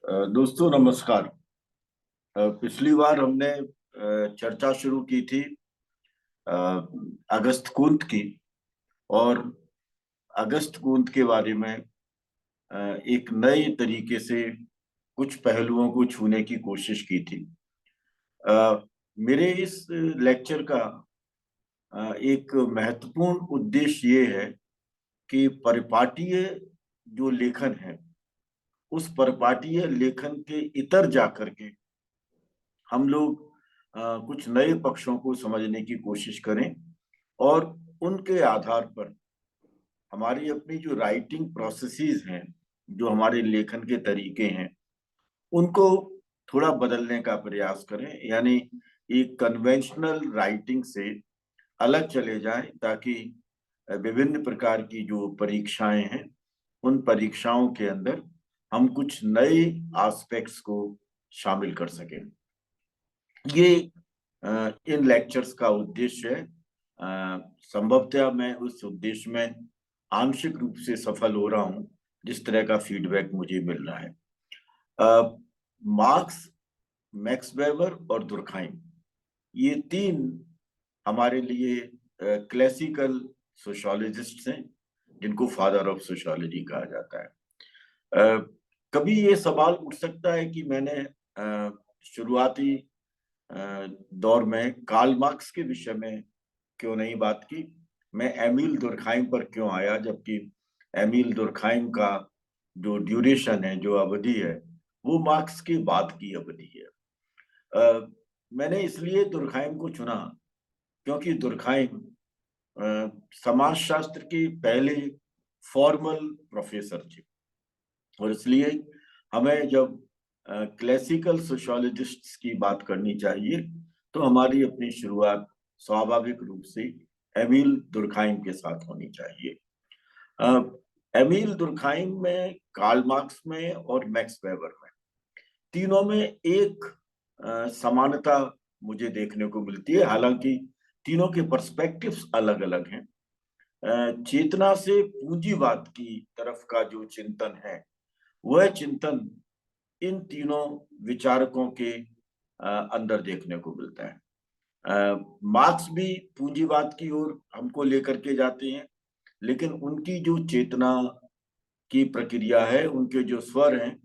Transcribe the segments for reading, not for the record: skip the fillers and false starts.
दोस्तों नमस्कार। पिछली बार हमने चर्चा शुरू की थी अ, अगस्त कुंत की। और अगस्त कुंत के बारे में एक नए तरीके से कुछ पहलुओं को छूने की कोशिश की थी। अ, मेरे इस लेक्चर का एक महत्वपूर्ण उद्देश्य ये है कि परिपाटीय जो लेखन है, उस परिपाटीय लेखन के इतर जाकर के हम लोग कुछ नए पक्षों को समझने की कोशिश करें और उनके आधार पर हमारी अपनी जो राइटिंग प्रोसेसेस हैं, जो हमारे लेखन के तरीके हैं, उनको थोड़ा बदलने का प्रयास करें। यानी एक कन्वेंशनल राइटिंग से अलग चले जाएं, ताकि विभिन्न प्रकार की जो परीक्षाएं हैं, उन परीक्षाओं के अंदर हम कुछ नए एस्पेक्ट्स को शामिल कर सकें। ये इन लेक्चर्स का उद्देश्य है। संभवतः मैं उस उद्देश्य में आंशिक रूप से सफल हो रहा हूं, जिस तरह का फीडबैक मुझे मिल रहा है। मार्क्स, मैक्स वेबर और दुर्खाइम, ये तीन हमारे लिए क्लासिकल सोशियोलॉजिस्ट हैं, जिनको फादर ऑफ सोशियोलॉजी कहा जाता है। अ, कभी ये सवाल उठ सकता है कि मैंने शुरुआती दौर में कार्ल मार्क्स के विषय में क्यों नहीं बात की, मैं एमिल दुर्खाइम पर क्यों आया, जबकि एमिल दुर्खाइम का जो ड्यूरेशन है, जो अवधि है, वो मार्क्स के बाद की अवधि है। मैंने इसलिए दुर्खाइम को चुना क्योंकि दुर्खाइम समाजशास्त्र के पहले फॉर्मल प्रोफेसर थे। और इसलिए हमें जब क्लासिकल सोशियोलॉजिस्ट्स की बात करनी चाहिए, तो हमारी अपनी शुरुआत स्वाभाविक रूप से एमिल दुर्खाइम के साथ होनी चाहिए। एमिल दुर्खाइम में, कार्ल मार्क्स में और मैक्स वेबर में, तीनों में एक समानता मुझे देखने को मिलती है। हालांकि तीनों के पर्सपेक्टिव्स अलग अलग हैं। चेतना से पूंजीवाद की तरफ का जो चिंतन है, वह चिंतन इन तीनों विचारकों के अंदर देखने को मिलता है। मार्क्स भी पूंजीवाद की ओर हमको लेकर के जाते हैं, लेकिन उनकी जो चेतना की प्रक्रिया है, उनके जो स्वर हैं,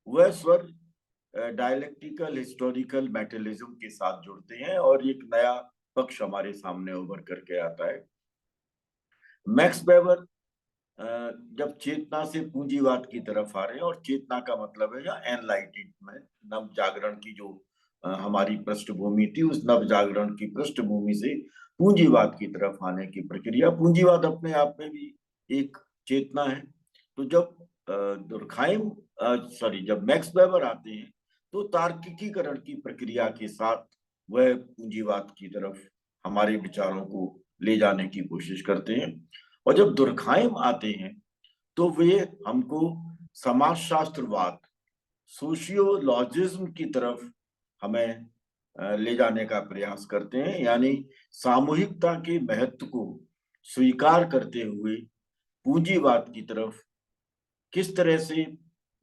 वह स्वर डायलेक्टिकल हिस्टोरिकल मेटेरियलिज्म के साथ जुड़ते हैं और एक नया पक्ष हमारे सामने उभर करके आता है। मैक्स वेबर जब चेतना से पूंजीवाद की तरफ आ रहे हैं, और चेतना का मतलब है या एनलाइटमेंट, नव जागरण की जो हमारी पृष्ठभूमि थी, उस नव जागरण की पृष्ठभूमि से पूंजीवाद की तरफ आने की प्रक्रिया, पूंजीवाद अपने आप में भी एक चेतना है। तो जब दुर्खाइम जब मैक्स वेबर आते हैं, तो तार्किकीकरण की प्रक्रिया के साथ वह पूंजीवाद की तरफ हमारे विचारों को ले जाने की कोशिश करते हैं। और जब दुर्खाइम आते हैं, तो वे हमको समाजशास्त्रवाद, सोशियोलॉजिज्म की तरफ हमें ले जाने का प्रयास करते हैं। यानी सामूहिकता के महत्व को स्वीकार करते हुए पूंजीवाद की तरफ किस तरह से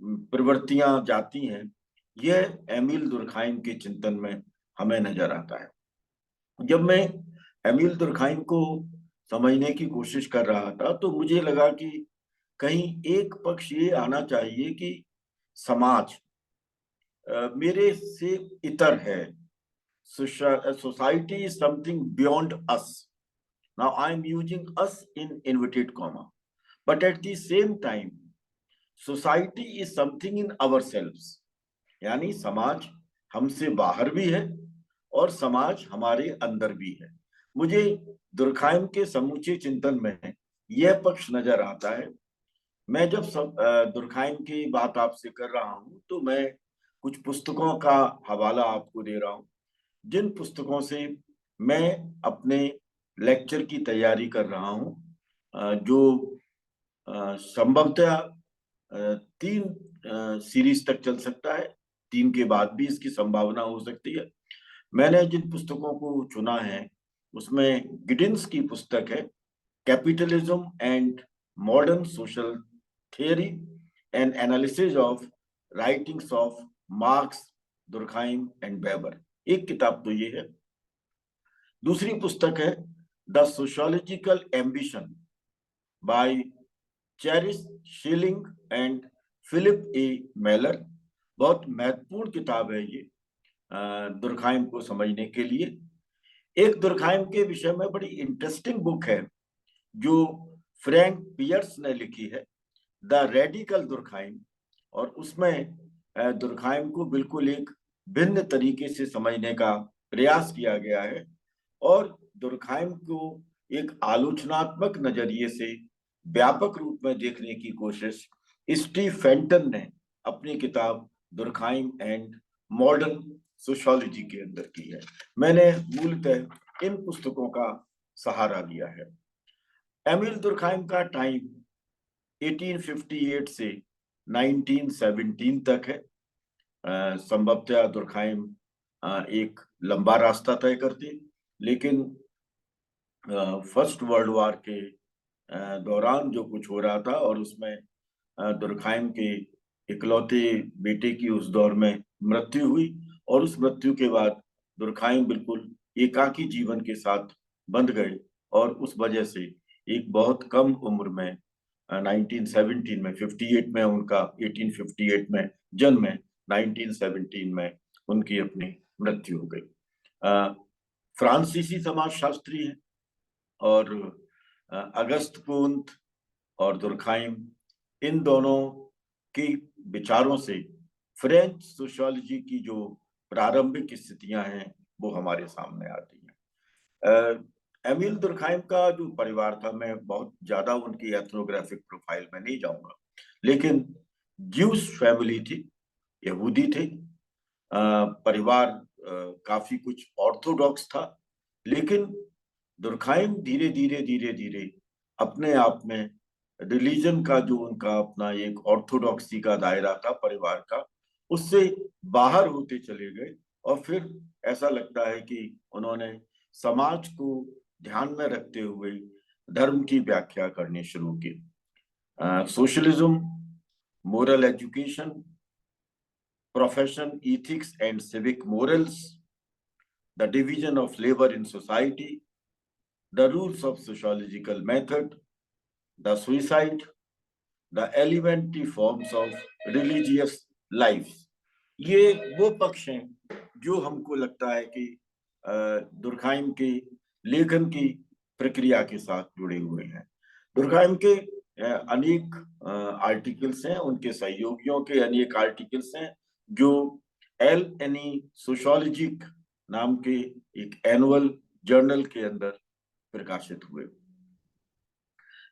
प्रवृत्तियां जाती हैं, यह एमिल दुर्खाइम के चिंतन में हमें नजर आता है। जब मैं एमिल दुर्खाइम को समझने की कोशिश कर रहा था, तो मुझे लगा कि कहीं एक पक्ष ये आना चाहिए कि समाज मेरे से इतर है। Society is something beyond us. Now I am using us in inverted comma, but at the same time society is something in ourselves. यानी समाज हमसे बाहर भी है और समाज हमारे अंदर भी है। मुझे दुर्खाइम के समूचे चिंतन में यह पक्ष नजर आता है। मैं जब दुर्खाइम की बात आपसे कर रहा हूं, तो मैं कुछ पुस्तकों का हवाला आपको दे रहा हूं, जिन पुस्तकों से मैं अपने लेक्चर की तैयारी कर रहा हूं, जो संभवतः 3 सीरीज तक चल सकता है। 3 के बाद भी इसकी संभावना हो सकती है। मैंने जिन पुस्तकों को चुना है, उसमें गिडिन्स की पुस्तक है, capitalism and modern social theory and analysis of writings of Marx, Durkheim and Weber. एक किताब तो ये है। दूसरी पुस्तक है the sociological ambition by Chris Shilling and Philip A Mellor. बहुत महत्वपूर्ण किताब है ये दुर्खाइम को समझने के लिए। एक दुर्खाइम के विषय में बड़ी इंटरेस्टिंग बुक है जो फ्रैंक पियर्स ने लिखी है, द रेडिकल दुर्खाइम। और उसमें दुर्खाइम को बिल्कुल एक भिन्न तरीके से समझने का प्रयास किया गया है और दुर्खाइम को एक आलोचनात्मक नजरिए से व्यापक रूप में देखने की कोशिश स्टीव फेंटन ने अपनी किताब दुर्खाइम एंड मॉडर्न सोशियोलॉजी के अंदर की है। मैंने मूलतः इन पुस्तकों का सहारा लिया है। एमिल दुर्खाइम का टाइम 1858 से 1917 तक है। संभवतः दुर्खाइम एक लंबा रास्ता तय करती, लेकिन फर्स्ट वर्ल्ड वॉर के दौरान जो कुछ हो रहा था और उसमें दुर्खाइम के इकलौते बेटे की उस दौर में मृत्यु हुई और उस मृत्यु के बाद दुर्खाइम बिल्कुल एकाकी जीवन के साथ बंध गए और उस वजह से एक बहुत कम उम्र में 1917 में 58 में उनका 1858 में जन्म है, 1917 में उनकी अपनी मृत्यु हो गई। फ्रांसीसी समाजशास्त्री है और अगस्त कुंत और दुर्खाइम इन दोनों की विचारों से फ्रेंच सोशियोलॉजी की जो प्रारंभिक स्थितियां हैं वो हमारे सामने आती हैं। एमिल दुर्खाइम का जो परिवार था, मैं बहुत ज्यादा उनकी एथनोग्राफिक प्रोफाइल में नहीं जाऊंगा, लेकिन ज्यूस फैमिली थी, यहूदी थे। परिवार काफी कुछ ऑर्थोडॉक्स था, लेकिन दुर्खाइम धीरे धीरे धीरे धीरे अपने आप में रिलीजन का जो उनका अपना एक ऑर्थोडॉक्सी का दायरा था परिवार का, उससे बाहर होते चले गए और फिर ऐसा लगता है कि उन्होंने समाज को ध्यान में रखते हुए धर्म की व्याख्या करनी शुरू की। Socialism, moral education, profession ethics and civic morals, the division of labour in society, the rules of sociological method, the suicide, the elementary forms of religious life। ये वो पक्ष हैं जो हमको लगता है कि दुर्खाइम के लेखन की प्रक्रिया के साथ जुड़े हुए हैं। दुर्खाइम के अनेक आर्टिकल्स हैं, उनके सहयोगियों के अनेक आर्टिकल्स हैं जो एल सोशियोलॉजिक नाम के एक एनुअल जर्नल के अंदर प्रकाशित हुए।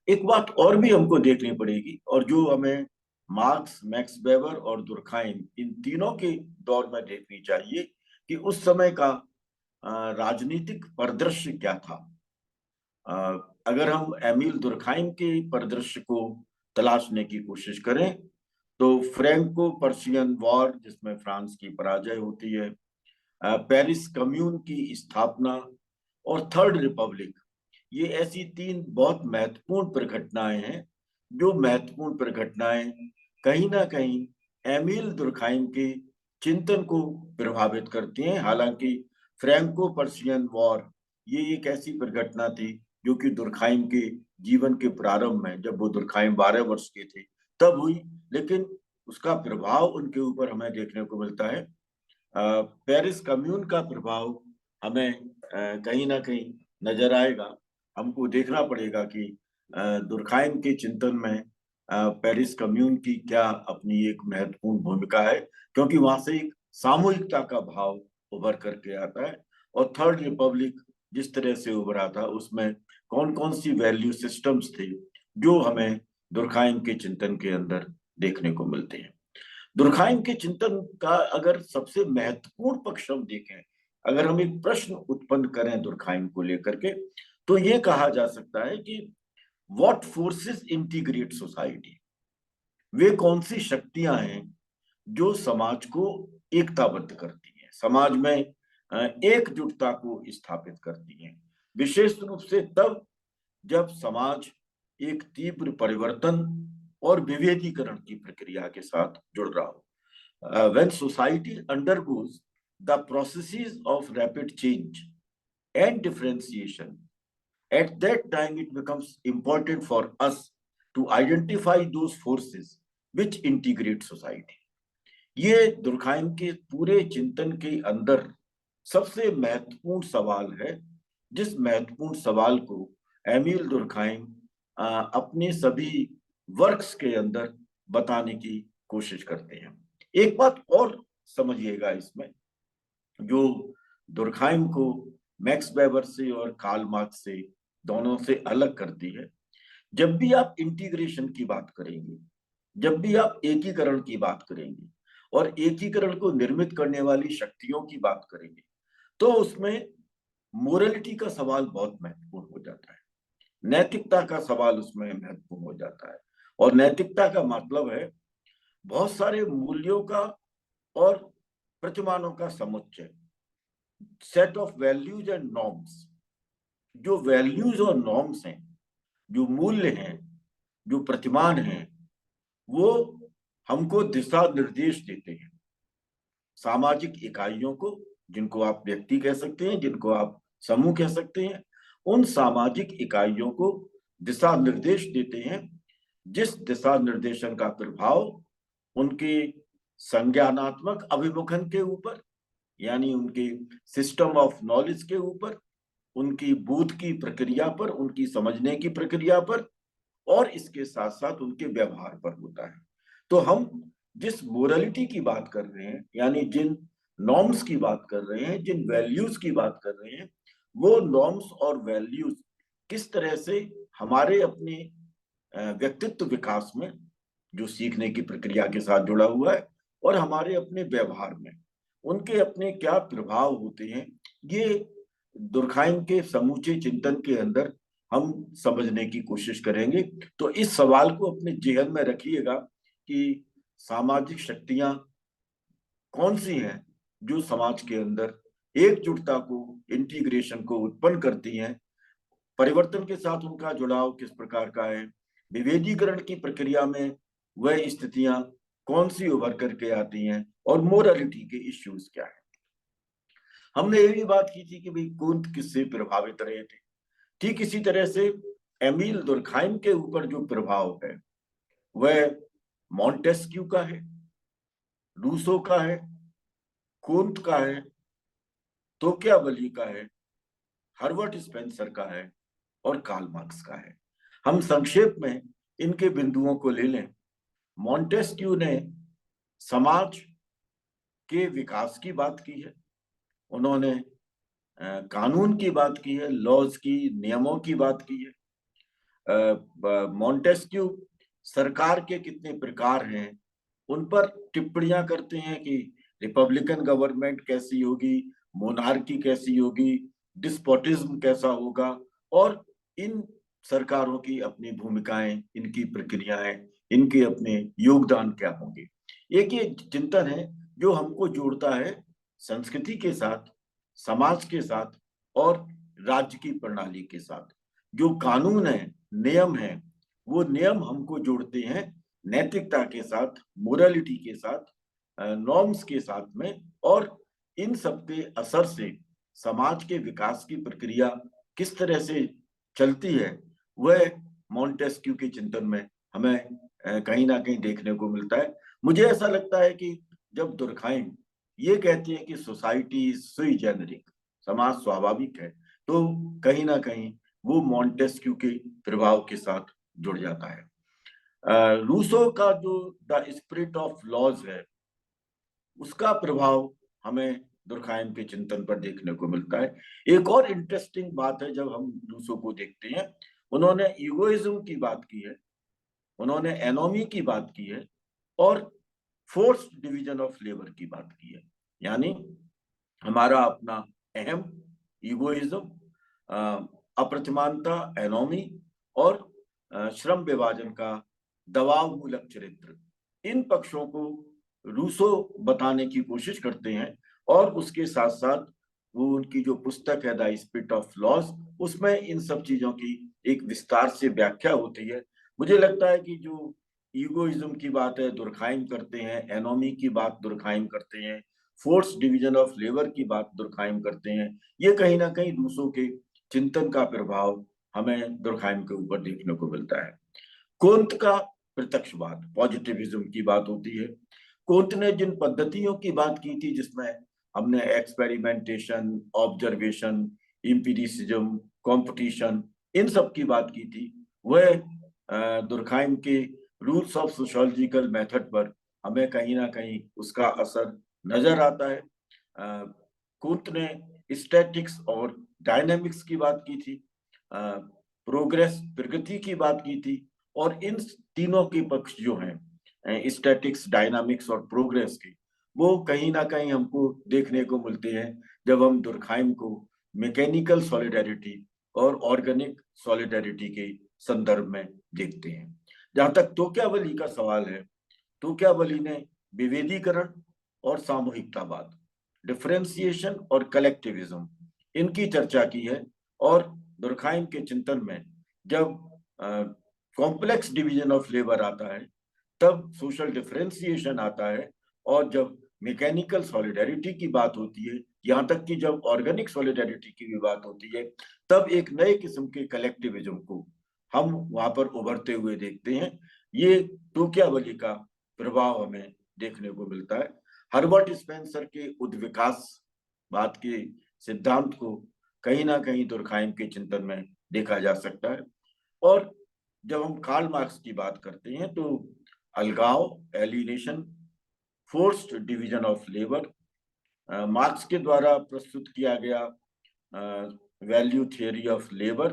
एक बात और भी हमको देखनी पड़ेगी और जो हमें मार्क्स, मैक्स वेबर और दुर्खाइम इन तीनों के दौर में देखनी चाहिए कि उस समय का राजनीतिक परिदृश्य क्या था। अगर हम एमिल दुर्खाइम के परिदृश्य को तलाशने की कोशिश करें तो फ्रैंको पर्शियन वॉर जिसमें फ्रांस की पराजय होती है, पेरिस कम्यून की स्थापना और थर्ड रिपब्लिक, ये ऐसी तीन बहुत महत्वपूर्ण परिघटनाएं हैं जो महत्वपूर्ण परिघटनाएं कहीं ना कहीं एमिल दुर्खाइम के चिंतन को प्रभावित करती हैं। हालांकि फ्रैंको पर्शियन वॉर ये एक ऐसी परिघटना थी जो कि दुर्खाइम के जीवन के प्रारंभ में, जब वो दुर्खाइम 12 वर्ष के थे तब हुई, लेकिन उसका प्रभाव उनके ऊपर हमें देखने को मिलता है। पेरिस कम्यून का प्रभाव हमें कहीं ना कहीं नजर आएगा। हमको देखना पड़ेगा कि दुर्खाइम के चिंतन में पेरिस कम्यून की क्या अपनी एक महत्वपूर्ण भूमिका है, क्योंकि वहां से एक सामूहिकता का भाव उभर करके आता है। और थर्ड रिपब्लिक जिस तरह से उभरा था उसमें कौन कौन सी वैल्यू सिस्टम्स थे जो हमें दुर्खाइम के चिंतन के अंदर देखने को मिलते हैं। दुर्खाइम के चिंतन का अगर सबसे महत्वपूर्ण पक्ष हम देखें, अगर हम एक प्रश्न उत्पन्न करें दुर्खाइम को लेकर के, तो ये कहा जा सकता है कि व्हाट फोर्सेस इंटीग्रेट सोसाइटी, वे कौन सी शक्तियां हैं जो समाज को एकताबद्ध करती हैं, समाज में एकजुटता को स्थापित करती हैं, विशेष रूप से तब जब समाज एक तीव्र परिवर्तन और विभेदीकरण की प्रक्रिया के साथ जुड़ रहा हो। when society undergoes the processes of rapid change and differentiation, at that time it becomes important for us to identify those forces which integrate society. ये दुर्खाइम के पूरे चिंतन के अंदर सबसे महत्वपूर्ण सवाल है, जिस महत्वपूर्ण सवाल को एमिल दुर्खाइम अपने सभी वर्क्स के अंदर बताने की कोशिश करते हैं। एक बात और समझिएगा इसमें, जो दुर्खाइम को मैक्स वेबर से और कार्ल मार्क्स से दोनों से अलग करती है, जब भी आप इंटीग्रेशन की बात करेंगे, जब भी आप एकीकरण की बात करेंगे और एकीकरण को निर्मित करने वाली शक्तियों की बात करेंगे, तो उसमें मोरलिटी का सवाल बहुत महत्वपूर्ण हो जाता है, नैतिकता का सवाल उसमें महत्वपूर्ण हो जाता है। और नैतिकता का मतलब है बहुत सारे मूल्यों का और प्रतिमानों का समुच्चय, set of values and norms. जो वैल्यूज और नॉर्म्स हैं, जो मूल्य हैं, जो प्रतिमान हैं, वो हमको दिशा निर्देश देते हैं। सामाजिक इकाइयों को, जिनको आप व्यक्ति कह सकते हैं, जिनको आप समूह कह सकते हैं, उन सामाजिक इकाइयों को दिशा निर्देश देते हैं, जिस दिशा निर्देशन का प्रभाव उनके संज्ञानात्मक अभिमुखन के ऊपर, यानी उनके सिस्टम ऑफ नॉलेज के ऊपर, उनकी बोध की प्रक्रिया पर, उनकी समझने की प्रक्रिया पर, और इसके साथ साथ उनके व्यवहार पर होता है। तो हम जिस मोरलिटी की बात कर रहे हैं, यानी जिन नॉर्म्स की बात कर रहे हैं, जिन वैल्यूज की बात कर रहे हैं, वो नॉर्म्स और वैल्यूज किस तरह से हमारे अपने व्यक्तित्व विकास में, जो सीखने की प्रक्रिया के साथ जुड़ा हुआ है, और हमारे अपने व्यवहार में उनके अपने क्या प्रभाव होते हैं, ये दुर्खाइम के समूचे चिंतन के अंदर हम समझने की कोशिश करेंगे। तो इस सवाल को अपने जेहन में रखिएगा कि सामाजिक शक्तियां कौन सी हैं जो समाज के अंदर एकजुटता को, इंटीग्रेशन को उत्पन्न करती हैं, परिवर्तन के साथ उनका जुड़ाव किस प्रकार का है, विभेदीकरण की प्रक्रिया में वह स्थितियां कौन सी उभर करके आती हैं, और मोरालिटी के इश्यूज क्या है। हमने ये भी बात की थी कि भाई कुंत किससे प्रभावित रहे थे। ठीक इसी तरह से एमिल दुर्खाइम के ऊपर जो प्रभाव है वह मॉन्टेस्क्यू का है, रूसो का है, कुंत का है, तोक्यावली का है, हर्बर्ट स्पेंसर का है और कार्ल मार्क्स का है। हम संक्षेप में इनके बिंदुओं को ले लें। मॉन्टेस्क्यू ने समाज के विकास की बात की है, उन्होंने कानून की बात की है, लॉज की, नियमों की बात की है। मॉन्टेस्क्यू सरकार के कितने प्रकार हैं उन पर टिप्पणियां करते हैं कि रिपब्लिकन गवर्नमेंट कैसी होगी, मोनार्की कैसी होगी, डिस्पोटिज्म कैसा होगा, और इन सरकारों की अपनी भूमिकाएं, इनकी प्रक्रियाएं, इनके अपने योगदान क्या होंगे। एक ये चिंतन है जो हमको जोड़ता है संस्कृति के साथ, समाज के साथ और राज्य की प्रणाली के साथ। जो कानून है, नियम है, वो नियम हमको जोड़ते हैं नैतिकता के साथ, मोरालिटी के साथ, नॉर्म्स के साथ में, और इन सब के असर से समाज के विकास की प्रक्रिया किस तरह से चलती है, वह मॉन्टेस्क्यू के चिंतन में हमें कहीं ना कहीं देखने को मिलता है। मुझे ऐसा लगता है कि जब दुर्खाइम ये कहती है कि सोसाइटी सुई जेनेरिक, समाज स्वाभाविक है, तो कहीं ना कहीं वो मॉन्टेस्क्यू के प्रभाव के साथ जुड़ जाता है। रूसो का जो द स्पिरिट ऑफ लॉज है, उसका प्रभाव हमें दुर्खाइम के चिंतन पर देखने को मिलता है। एक और इंटरेस्टिंग बात है, जब हम रूसो को देखते हैं, उन्होंने ईगोइज्म की बात की है, उन्होंने एनोमी की बात की है, और फोर्स्ड डिवीजन ऑफ लेबर की बात की है। यानी हमारा अपना अहम, ईगोइज्म, अप्रतिमानता, एनोमी, और श्रम विभाजन का दबाव मूलक चरित्र, इन पक्षों को रूसो बताने की कोशिश करते हैं। और उसके साथ साथ वो उनकी जो पुस्तक है द स्पिरिट ऑफ लॉज, उसमें इन सब चीजों की एक विस्तार से व्याख्या होती है। मुझे लगता है कि जो ईगोइज्म की बात है, दुर्खाइम करते हैं, एनोमी की बात दुर्खाइम करते हैं, फोर्स डिवीजन ऑफ लेबर की बात दुर्खाइम करते हैं। ये कहीं ना कहीं रूसो के चिंतन का प्रभाव हमें दुर्खाइम के ऊपर देखने को मिलता है। कोंत का प्रत्यक्षवाद, पॉजिटिविज्म की बात होती है। कोंत ने जिन पद्धतियों की बात की थी जिसमें हमने एक्सपेरिमेंटेशन, ऑब्जर्वेशन, इम्पीरिसिज्म, कंपटीशन, इन सब की बात की थी, वह दुर्खाइम के रूल्स ऑफ सोशियोलॉजिकल मेथड पर हमें कहीं ना कहीं उसका असर नजर आता है। कोंत ने स्टैटिक्स और डायनामिक्स की बात की थी, प्रोग्रेस, प्रगति की बात की थी, और इन तीनों के पक्ष जो हैं, स्टैटिक्स, डायनामिक्स और प्रोग्रेस के, वो कहीं ना कहीं हमको देखने को मिलते हैं जब हम दुर्खाइम को मैकेनिकल सॉलिडेरिटी और ऑर्गेनिक सॉलिडेरिटी के संदर्भ में देखते हैं। जहां तक तोक्यावली का सवाल है, तोक्यावली ने विभेदीकरण और सामूहिकतावाद, डिफरेंशिएशन और कलेक्टिविज्म, इनकी चर्चा की है। और दुर्खाइम के चिंतन में जब कॉम्प्लेक्स डिवीजन ऑफ लेबर आता है, तब सोशल डिफरेंशिएशन आता है, और जब मैकेनिकल सॉलिडेरिटी की बात होती है, यहाँ तक कि जब ऑर्गेनिक सॉलिडेरिटी की भी बात होती है, तब एक नए किस्म के कलेक्टिविज्म को हम वहां पर उभरते हुए देखते हैं। ये तोक्यावली का प्रभाव हमें देखने को मिलता है। हर्बर्ट स्पेंसर के उद्विकास बात के सिद्धांत को कहीं ना कहीं दुर्खाइम के चिंतन में देखा जा सकता है। और जब हम कार्ल मार्क्स की बात करते हैं तो अलगाव, alienation, forced division of labour, marks के द्वारा प्रस्तुत किया गया वैल्यू थियरी ऑफ लेबर,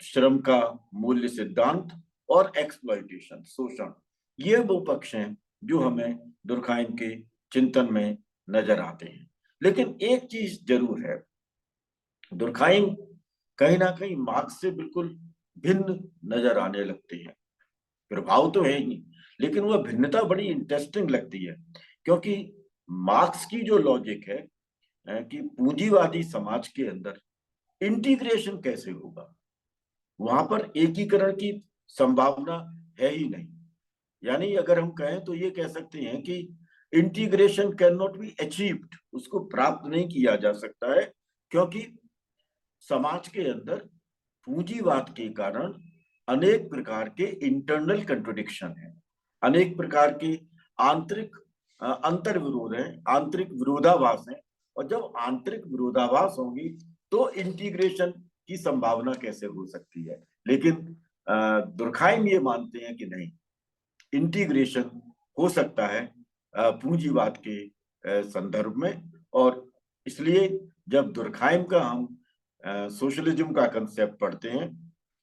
श्रम का मूल्य सिद्धांत, और एक्सप्लॉइटेशन, शोषण, ये वो पक्ष हैं जो हमें दुर्खाइम के चिंतन में नजर आते हैं। लेकिन एक चीज जरूर है, दुर्खाइम कहीं ना कहीं मार्क्स से बिल्कुल भिन्न नजर आने लगते हैं। प्रभाव तो है ही, लेकिन वह भिन्नता बड़ी इंटरेस्टिंग लगती है, क्योंकि मार्क्स की जो लॉजिक है कि पूंजीवादी समाज के अंदर इंटीग्रेशन कैसे होगा, वहां पर एकीकरण की संभावना है ही नहीं। यानी अगर हम कहें तो ये कह सकते हैं कि integration can not be achieved, उसको प्राप्त नहीं किया जा सकता है, क्योंकि समाज के अंदर पूंजीवाद के कारण अनेक प्रकार के इंटरनल कंट्रोडिक्शन है, अनेक प्रकार के आंतरिक अंतर विरोध है, आंतरिक विरोधाभास है। और जब आंतरिक विरोधाभास होंगी तो इंटीग्रेशन की संभावना कैसे हो सकती है। लेकिन दुर्खाइम ये मानते हैं कि नहीं, इंटीग्रेशन हो सकता है पूंजीवाद के संदर्भ में। और इसलिए जब दुर्खाइम का हम सोशलिज्म का कंसेप्ट पढ़ते हैं,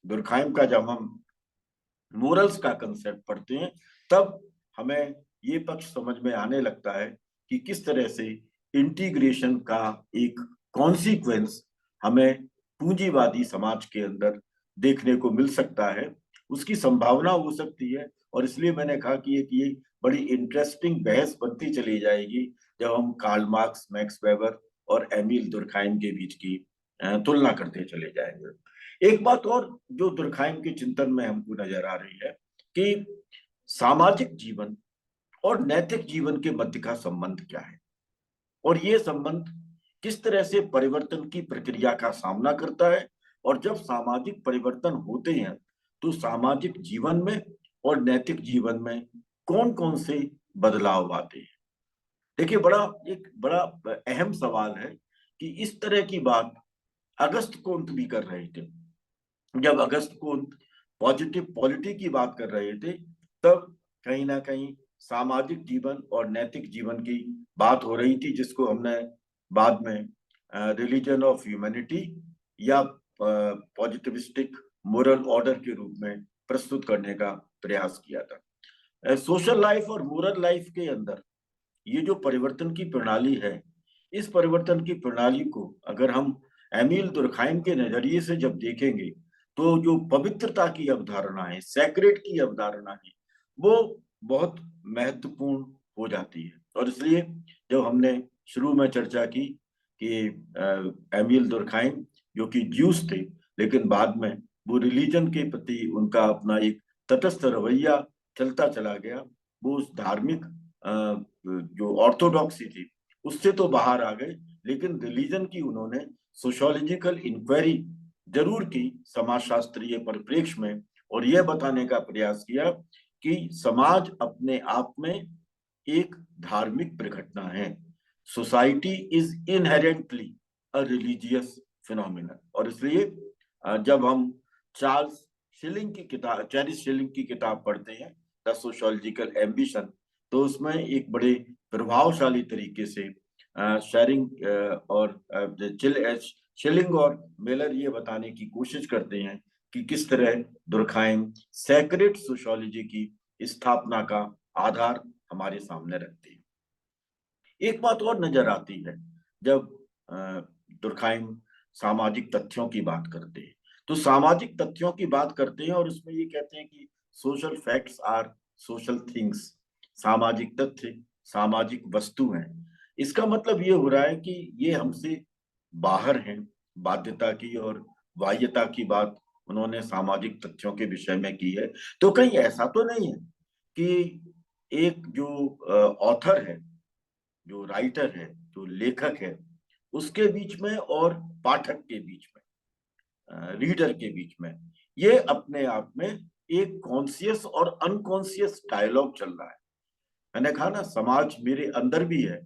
दुर्खाइम का जब हम मोरल्स का कंसेप्ट पढ़ते हैं, तब हमें ये पक्ष समझ में आने लगता है कि किस तरह से इंटीग्रेशन का एक कॉन्सिक्वेंस हमें पूंजीवादी समाज के अंदर देखने को मिल सकता है, उसकी संभावना हो सकती है। और इसलिए मैंने कहा कि ये बड़ी इंटरेस्टिंग बहस बनती चली जाएगी जब हम कार्ल मार्क्स, मैक्स वेबर और एमिल दुर्खाइम के बीच की तुलना करते चले जाएंगे। एक बात और जो दुर्खाइम के चिंतन में हमको नजर आ रही है कि सामाजिक जीवन और नैतिक जीवन के मध्य का संबंध क्या है, और ये संबंध किस तरह से परिवर्तन की प्रक्रिया का सामना करता है। और जब सामाजिक परिवर्तन होते हैं तो सामाजिक जीवन में और नैतिक जीवन में कौन कौन से बदलाव आते हैं। देखिए, एक बड़ा अहम सवाल है कि इस तरह की बात अगस्त कोंत भी कर रहे थे। जब अगस्त कोंत पॉजिटिव पॉलिटी की बात कर रहे थे, तब कहीं ना कहीं सामाजिक जीवन और नैतिक जीवन की बात हो रही थी, जिसको हमने बाद में रिलीजन ऑफ ह्यूमैनिटी या पॉजिटिविस्टिक मोरल ऑर्डर के रूप में प्रस्तुत करने का प्रयास किया था। सोशल लाइफ और मोरल लाइफ के अंदर ये जो परिवर्तन की प्रणाली है, इस परिवर्तन की प्रणाली को अगर हम एमिल दुर्खाइम के नजरिए से जब देखेंगे, तो जो पवित्रता की अवधारणा है, सैक्रेड की अवधारणा है, वो बहुत महत्वपूर्ण हो जाती है। और इसलिए जब हमने शुरू में चर्चा की कि एमिल दुर्खाइम जो कि ज्यूस थे, लेकिन बाद में वो रिलीजन के प्रति उनका अपना एक तटस्थ रवैया चलता चला गया, वो उस धार्मिक जो ऑर्थोडॉक्सी थी उससे तो बाहर आ गए, लेकिन रिलीजन की उन्होंने सोशियोलॉजिकल इंक्वायरी जरूर की समाजशास्त्रीय परिप्रेक्ष्य में, और यह बताने का प्रयास किया कि समाज अपने आप में एक धार्मिक प्रघटना है। Society is inherently a religious phenomena. और इसलिए जब हम चैरिस शिलिंग की किताब पढ़ते हैं द सोशियोलॉजिकल एम्बिशन, तो उसमें एक बड़े प्रभावशाली तरीके से शिलिंग और मेलर ये बताने की कोशिश करते हैं कि किस तरह दुर्खाइम सैक्रेड सोशियोलॉजी की स्थापना का आधार हमारे सामने रखते हैं। एक बात और नजर आती है, जब दुर्खाइम सामाजिक तथ्यों की बात करते हैं, तो सामाजिक तथ्यों की बात करते हैं और उसमें ये कहते हैं कि social facts are social things. सामाजिक तथ्य सामाजिक वस्तु हैं। इसका मतलब ये हो रहा है कि ये हमसे बाहर हैं। बाध्यता की और बाह्यता की बात उन्होंने सामाजिक तथ्यों के विषय में की है। तो कहीं ऐसा तो नहीं है कि एक जो ऑथर है, जो राइटर है, जो लेखक है, उसके बीच में और पाठक के बीच में, रीडर के बीच में, ये अपने आप में एक कॉन्शियस और अनकॉन्शियस डायलॉग चल रहा है। मैंने कहा ना, समाज मेरे अंदर भी है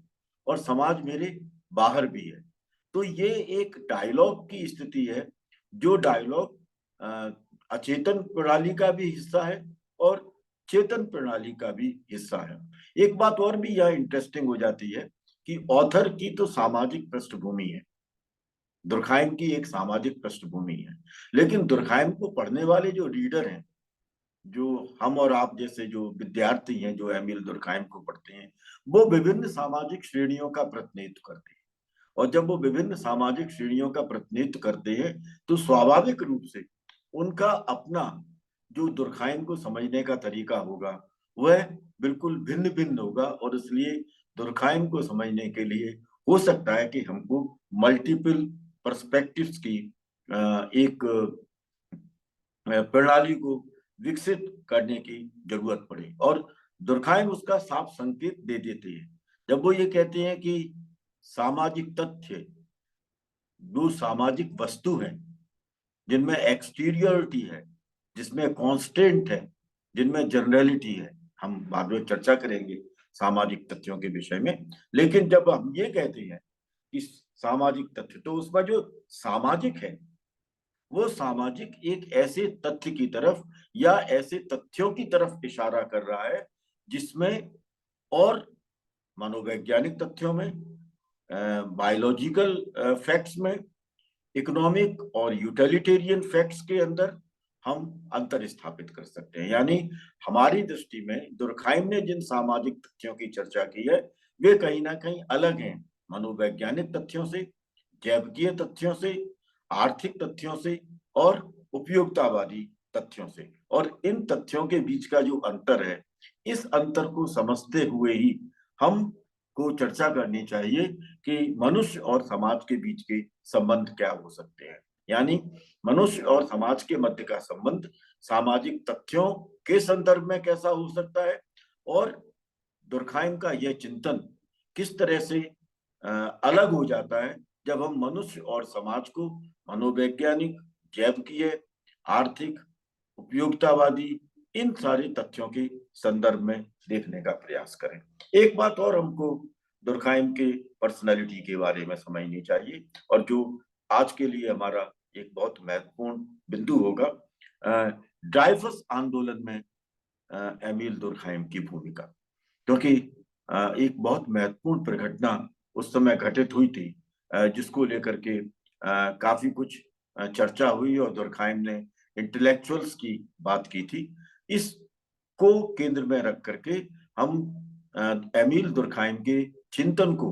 और समाज मेरे बाहर भी है। तो ये एक डायलॉग की स्थिति है, जो डायलॉग अचेतन प्रणाली का भी हिस्सा है और चेतन प्रणाली का भी हिस्सा है। एक बात और भी यह इंटरेस्टिंग हो जाती है कि ऑथर की तो सामाजिक पृष्ठभूमि है, दुर्खाइम की एक सामाजिक पृष्ठभूमि है, लेकिन दुर्खाइम को पढ़ने वाले जो रीडर हैं, जो हम और आप जैसे जो विद्यार्थी हैं जो एमिल दुर्खाइम को पढ़ते हैं, वो विभिन्न सामाजिक श्रेणियों का प्रतिनिधित्व करते हैं। और जब वो विभिन्न सामाजिक श्रेणियों का प्रतिनिधित्व करते हैं, तो स्वाभाविक रूप से उनका अपना जो दुर्खाइम को समझने का तरीका होगा वह बिल्कुल भिन्न भिन्न होगा। और इसलिए दुर्खाइम को समझने के लिए हो सकता है कि हमको मल्टीपल पर्सपेक्टिव्स की एक प्रणाली को विकसित करने की जरूरत पड़े। और दुर्खाइम उसका साफ संकेत दे देते हैं जब वो ये कहते हैं कि सामाजिक तथ्य जो सामाजिक वस्तु है, जिनमें एक्सटीरियरिटी है, जिसमें कांस्टेंट है, जिनमें जनरलिटी है। हम बाद में चर्चा करेंगे सामाजिक तथ्यों के विषय में। लेकिन जब हम ये कहते हैं कि सामाजिक तथ्य, तो उसमें जो सामाजिक है वो सामाजिक एक ऐसे तथ्य की तरफ या ऐसे तथ्यों की तरफ इशारा कर रहा है जिसमें और मनोवैज्ञानिक तथ्यों में, बायोलॉजिकल फैक्ट्स में, इकोनॉमिक और यूटिलिटेरियन फैक्ट्स के अंदर हम अंतर स्थापित कर सकते हैं। यानी हमारी दृष्टि में दुर्खाइम ने जिन सामाजिक तथ्यों की चर्चा की है वे कहीं ना कहीं अलग हैं मनोवैज्ञानिक तथ्यों से, जैविकीय तथ्यों से, आर्थिक तथ्यों से और उपयोगितावादी तथ्यों से। और इन तथ्यों के बीच का जो अंतर है, इस अंतर को समझते हुए ही हम को चर्चा करनी चाहिए कि मनुष्य और समाज के बीच के संबंध क्या हो सकते हैं। यानी मनुष्य और समाज के मध्य का संबंध सामाजिक तथ्यों के संदर्भ में कैसा हो सकता है, और दुर्खाइम का यह चिंतन किस तरह से अलग हो जाता है जब हम मनुष्य और समाज को मनोवैज्ञानिक, जैविकीय, आर्थिक, उपयोगितावादी इन सारे तथ्यों के संदर्भ में देखने का प्रयास करें। एक बात और हमको दुर्खाइम के पर्सनालिटी के बारे में समझनी चाहिए, और जो आज के लिए हमारा एक बहुत महत्वपूर्ण बिंदु होगा, ड्राइफस आंदोलन में एमिल दुर्खाइम की भूमिका। क्योंकि एक बहुत महत्वपूर्ण प्रघटना उस समय घटित हुई थी, जिसको लेकर के काफी कुछ चर्चा हुई और दुर्खाइम ने इंटेलेक्चुअल्स की बात की थी। इसको केंद्र में रख करके हम एमिल दुर्खाइम के चिंतन को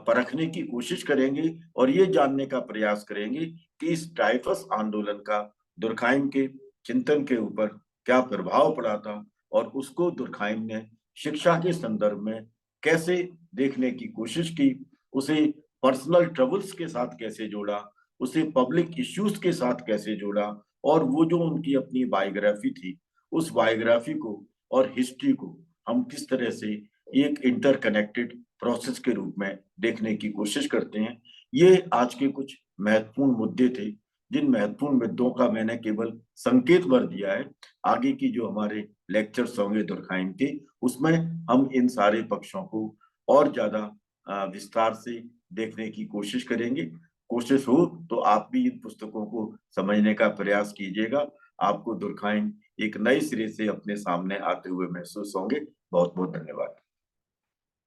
परखने की कोशिश करेंगे और ये जानने का प्रयास करेंगे कि इस ड्राइफस आंदोलन का दुर्खाइम के चिंतन के ऊपर क्या प्रभाव पड़ा था, और उसको दुर्खाइम ने शिक्षा के संदर्भ में कैसे देखने की कोशिश की, उसे पर्सनल ट्रबल्स के साथ कैसे जोड़ा, उसे पब्लिक इश्यूज के साथ कैसे जोड़ा, और वो जो उनकी अपनी बायोग्राफी थी उस बायोग्राफी को और हिस्ट्री को हम किस तरह से एक इंटरकनेक्टेड प्रोसेस के रूप में देखने की कोशिश करते हैं। ये आज के कुछ महत्वपूर्ण मुद्दे थे, जिन महत्वपूर्ण मुद्दों का मैंने केवल संकेत भर दिया है। आगे की जो हमारे लेक्चर्स होंगे दुर्कहाइम के, उसमें हम इन सारे पक्षों को और ज्यादा विस्तार से देखने की कोशिश करेंगे। कोशिश हो तो आप भी इन पुस्तकों को समझने का प्रयास कीजिएगा। आपको दुर्कहाइम एक नए सिरे से अपने सामने आते हुए महसूस होंगे। बहुत बहुत धन्यवाद।